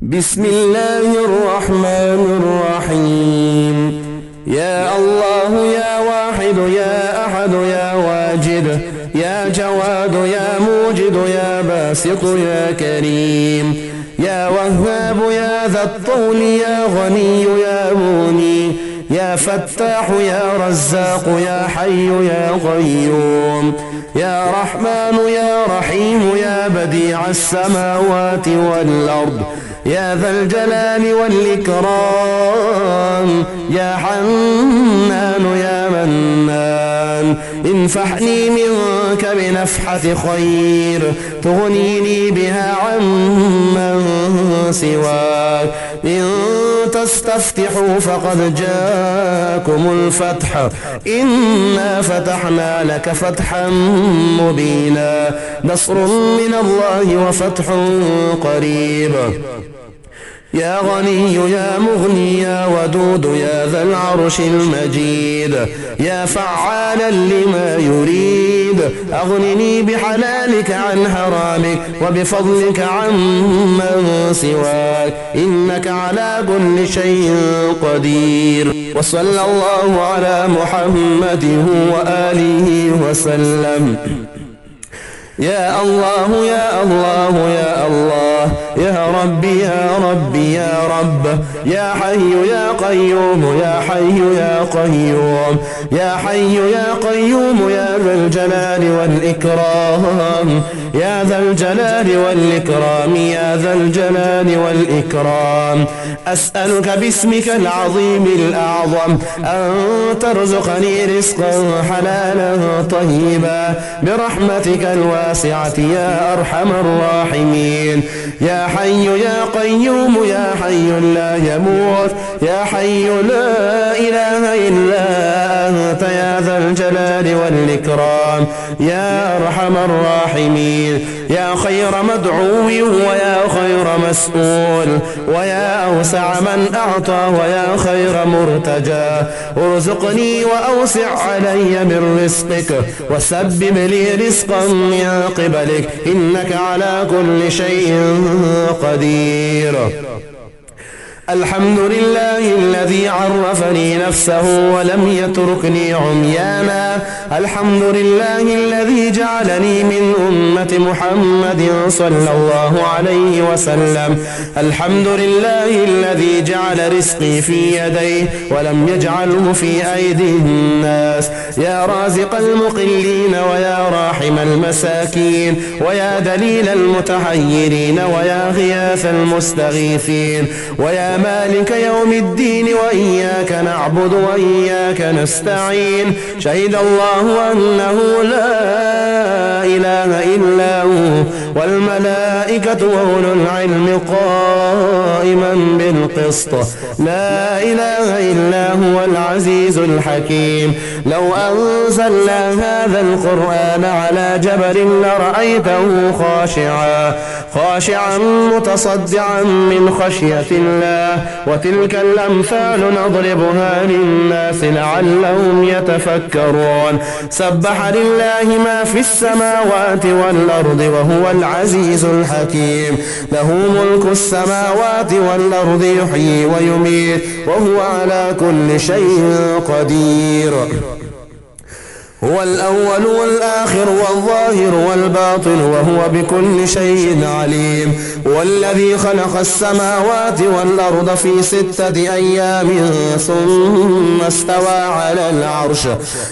بسم الله الرحمن الرحيم. يا الله يا واحد يا أحد يا واجد يا جواد يا موجد يا باسط يا كريم يا وهاب يا ذا الطول يا غني يا مغني يا فتاح يا رزاق يا حي يا قيوم يا رحمن يا رحيم يا بديع السماوات والأرض يا ذا الجلال والإكرام يا حنان يا منان انفحني منك بنفحة خير تغنيني بها عمن سواك. إن تستفتحوا فقد جاءكم الفتح إنا فتحنا لك فتحا مبينا نصر من الله وفتح قريب. يا غني يا مغني يا ودود يا ذا العرش المجيد يا فعالا لما يريد أغنني بحلالك عن حرامك وبفضلك عمن سواك إنك على كل شيء قدير. وصلى الله على محمد وآله وسلم. يا الله يا الله يا الله يا ربي يا ربي يا رب يا حي يا قيوم يا حي يا قيوم يا حي يا قيوم يا ذا الجلال والإكرام يا ذا الجلال والإكرام يا ذا الجلال والإكرام. أسألك باسمك العظيم الأعظم أن ترزقني رزقا حلالا طيبا برحمتك الواسعة يا أرحم الراحمين. يا حي يا قيوم يا حي لا يموت يا حي لا إله إلا أنت يا ذا الجلال والإكرام يا أرحم الراحمين. يا خير مدعو ويا خير مسؤول ويا أوسع من أعطى ويا خير مرتجى ارزقني وأوسع علي من رزقك وسبب لي رزقا من قبلك إنك على كل شيء قدير. الحمد لله الذي عرفني نفسه ولم يتركني عميانا. الحمد لله الذي جعلني من أمة محمد صلى الله عليه وسلم. الحمد لله الذي جعل رزقي في يديه ولم يجعله في أيدي الناس. يا رازق المقلين ويا راحم المساكين ويا دليل المتحيرين ويا غياث المستغيثين ويا مالك يوم الدين وإياك نعبد وإياك نستعين. شهد الله أنه لا إله إلا هو والملائكة وأولو العلم قائما بالقسط لا إله إلا هو العزيز الحكيم. لو أنزلنا هذا القرآن على جبل لرأيته خاشعا متصدعا من خشية الله. وتلك الأمثال نضربها للناس لعلهم يتفكرون. سبح لله ما في السماوات والأرض وهو العزيز الحكيم. له ملك السماوات والأرض يحيي ويميت وهو على كل شيء قدير. هو الأول والآخر والظاهر والباطن وهو بكل شيء عليم. هو الذي خلق السماوات والأرض في 6 أيام ثم استوى على العرش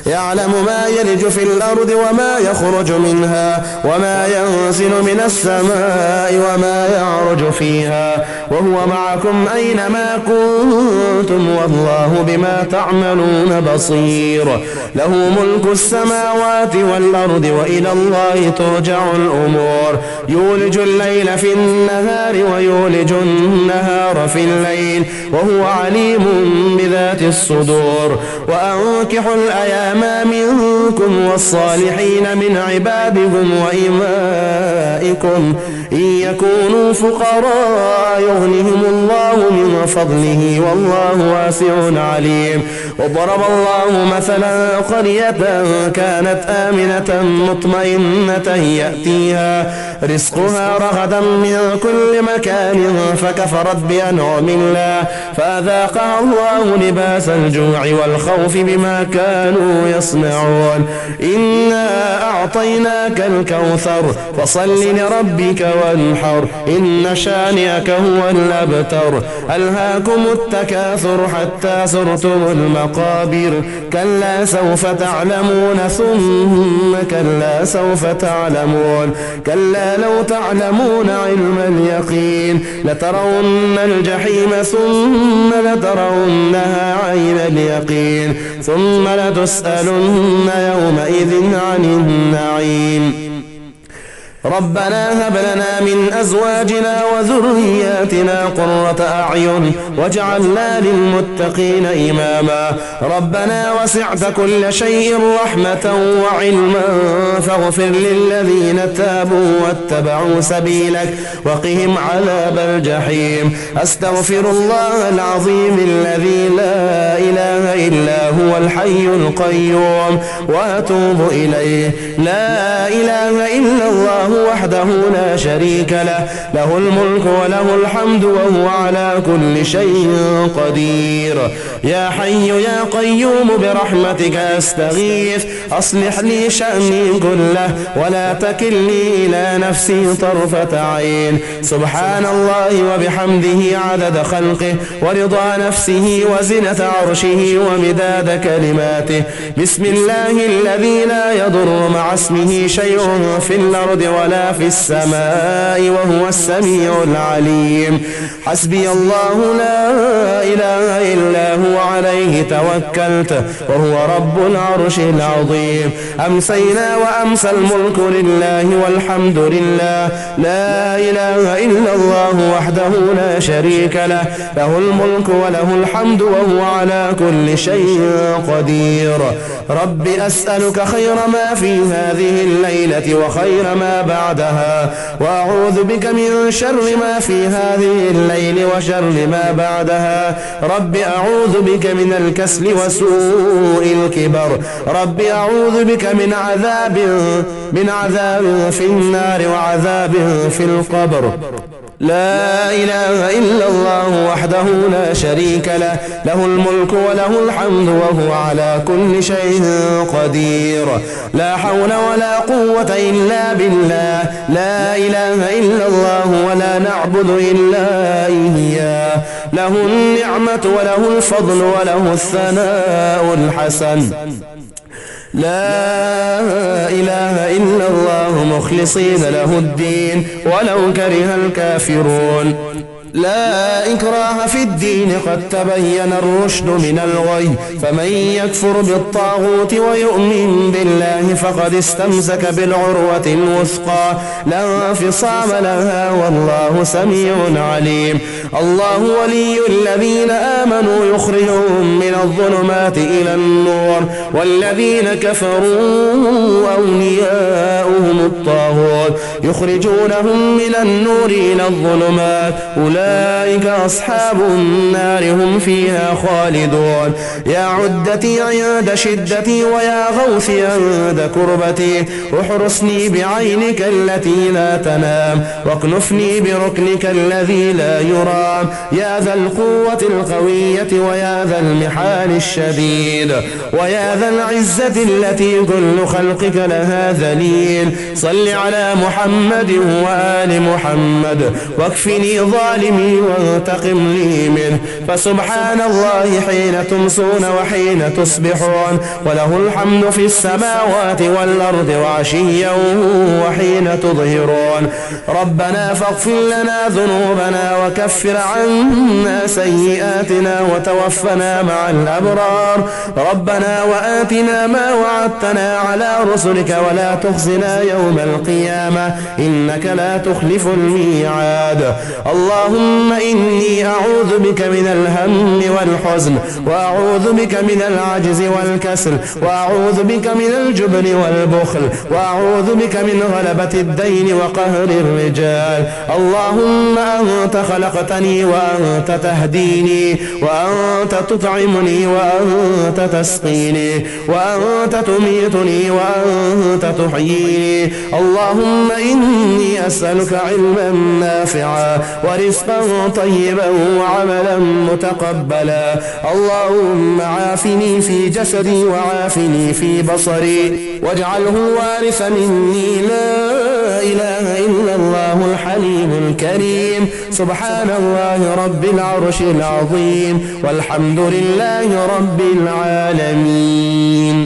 يعلم ما يلج في الأرض وما يخرج منها وما ينزل من السماء وما يعرج فيها وهو معكم أينما كنتم والله بما تعملون بصير. له ملك السماوات والأرض وإلى الله ترجع الأمور. يولج الليل في النهار ويولج النهار في الليل وهو عليم بذات الصدور. وأنكحوا الأيام منكم والصالحين من عبادكم وإمائكم إن يكونوا فقراء يغنهم الله من فضله والله واسع عليم. وضرب الله مثلا قرية كانت آمنة مطمئنة يأتيها رزقها رغدا من كل مكان فكفرت بأنعم الله فأذاقها الله لباس الجوع والخوف بما كانوا يصنعون. إنا أعطيناك الكوثر فصل لربك وانحر إن شانئك هو الأبتر. ألهاكم التكاثر حتى زرتم المقابر كلا سوف تعلمون ثم كلا سوف تعلمون كلا لو تعلمون علم اليقين لترون الجحيم ثم لترونها عين اليقين ثم لتسألن يومئذ عن النعيم. ربنا هب لنا من أزواجنا وذرياتنا قرة أعين واجعلنا للمتقين إماما. ربنا وسعت كل شيء رحمة وعلما فاغفر للذين تابوا واتبعوا سبيلك وقهم عذاب الجحيم. أستغفر الله العظيم الذي لا إله إلا هو الحي القيوم وأتوب إليه. لا إله إلا الله وحده لا شريك له له الملك وله الحمد وهو على كل شيء قدير. يا حي يا قيوم برحمتك أستغيث أصلح لي شأني كله ولا تكلني إلى نفسي طرفة عين. سبحان الله وبحمده عدد خلقه ورضا نفسه وزنة عرشه ومداد كلماته. بسم الله الذي لا يضر مع اسمه شيء في الأرض ولا في السماء وهو السميع العليم. حسبي الله لا إله إلا هو عليه توكلت وهو رب العرش العظيم. أمسينا وأمسى الملك لله والحمد لله لا إله إلا الله وحده لا شريك له له الملك وله الحمد وهو على كل شيء قدير. رب أسألك خير ما في هذه الليلة وخير ما بعدها وأعوذ بك من شر ما في هذه الليل وشر ما بعدها. رب أعوذ بك من الكسل وسوء الكبر. رب أعوذ بك من عذاب في النار وعذاب في القبر. لا إله إلا الله وحده لا شريك له له الملك وله الحمد وهو على كل شيء قدير. لا حول ولا قوة إلا بالله. لا إله إلا الله ولا نعبد إلا إياه. له النعمة وله الفضل وله الثناء الحسن. لا إله إلا الله مخلصين له الدين ولو كره الكافرون. لا إكراه في الدين قد تبين الرشد من الغي فمن يكفر بالطاغوت ويؤمن بالله فقد استمسك بالعروة الوثقى لا انفصام لها والله سميع عليم. الله ولي الذين آمنوا يخرجهم من الظلمات إلى النور والذين كفروا أولياؤهم الطاغوت يخرجونهم من النور إلى الظلمات أولئك أصحاب النار هم فيها خالدون. يا عدتي عند شدتي ويا غوثي عند كربتي احرسني بعينك التي لا تنام واكنفني بركنك الذي لا يرام. يا ذا القوة القوية ويا ذا المحال الشديد ويا ذا العزة التي كل خلقك لها ذليل. صل على محمد وآل محمد واكفني ظالمي وانتقم لي منه. فسبحان الله حين تمسون وحين تصبحون وله الحمد في السماوات والأرض وعشيا وحين تظهرون. ربنا فاغفر لنا ذنوبنا وكفر عنا سيئاتنا وتوفنا مع الأبرار. ربنا وآتنا ما وعدتنا على رسلك ولا تخزنا يوم القيامة إنك لا تخلف الميعاد. اللهم اللهم إني أعوذ بك من الهم والحزن، وأعوذ بك من العجز والكسل، وأعوذ بك من الجبن والبخل، وأعوذ بك من غلبة الدين وقهر الرجال. اللهم أنت خلقتني وأنت تهديني، وأنت تطعمني وأنت تسقيني، وأنت تميتني وأنت تحييني. اللهم إني أسألك علما نافعا ورزقا طيبا وعملا متقبلا. اللهم عافني في جسدي وعافني في بصري، واجعله الوارث مني. لا إله إلا الله الحليم الكريم. سبحان الله رب العرش العظيم، والحمد لله رب العالمين.